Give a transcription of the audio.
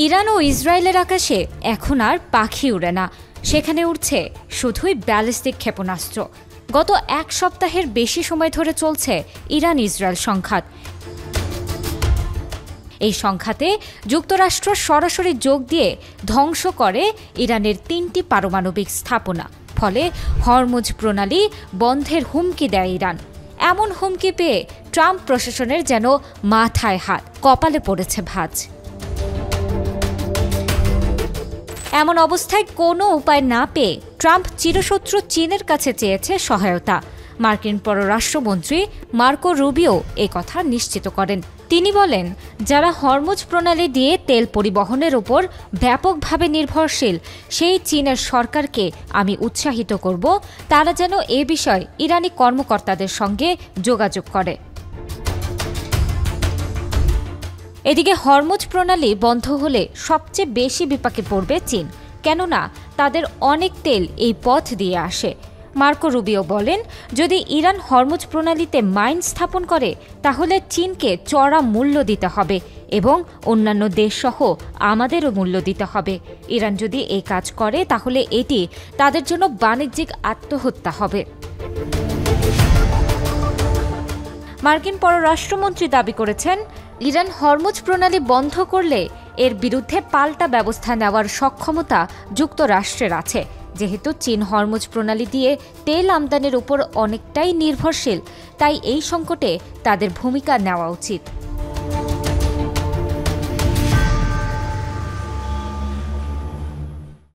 Iran ও ইসরায়েলের আকাশে এখন আর পাখি উড়ে না, সেখানে উড়ছে শুধুই ব্যালিস্টিক ক্ষেপণাস্ত্র। গত এক সপ্তাহের বেশি সময় ধরে চলছে ইরান ইসরায়েল সংঘাত। এই সংঘাতে যুক্তরাষ্ট্র সরাসরি যোগ দিয়ে ধ্বংস করে ইরানের ৩টি পারমাণবিক স্থাপনা। ফলে হরমুজ প্রণালী বন্ধের হুমকি দেয় ইরান। এমন হুমকি পেয়ে ট্রাম্প প্রশাসনের যেন মাথায় হাত, কপালে পড়েছে ভাঁজ। এমন অবস্থায় কোনো উপায় না পেয়ে ট্রাম্প চিরশত্রু চীনের কাছে চেয়েছে সহায়তা। মার্কিন পররাষ্ট্রমন্ত্রী মার্কো রুবিও কথা নিশ্চিত করেন। তিনি বলেন, যারা হরমুজ প্রণালী দিয়ে তেল পরিবহনের উপর ব্যাপকভাবে নির্ভরশীল সেই চীনের সরকারকে আমি উৎসাহিত করব তারা যেন এ বিষয়ে ইরানি কর্মকর্তাদের সঙ্গে যোগাযোগ করে। এদিকে হরমুজ প্রণালী বন্ধ হলে সবচেয়ে বেশি বিপাকে পড়বে চীন, কেননা তাদের অনেক তেল এই পথ দিয়ে আসে। মার্কো রুবিও বলেন, যদি ইরান হরমুজ প্রণালীতে মাইন স্থাপন করে তাহলে চীনকে চড়া মূল্য দিতে হবে এবং অন্যান্য দেশসহ আমাদেরও মূল্য দিতে হবে। ইরান যদি এই কাজ করে তাহলে এটি তাদের জন্য বাণিজ্যিক আত্মহত্যা হবে। মার্কিন পররাষ্ট্রমন্ত্রী দাবি করেছেন, ইরান হরমুজ প্রণালী বন্ধ করলে এর বিরুদ্ধে পাল্টা ব্যবস্থা নেওয়ার সক্ষমতা যুক্তরাষ্ট্রের আছে। যেহেতু চীন হরমুজ প্রণালী দিয়ে তেল আমদানির উপর অনেকটাই নির্ভরশীল, তাই এই সংকটে তাদের ভূমিকা নেওয়া উচিত।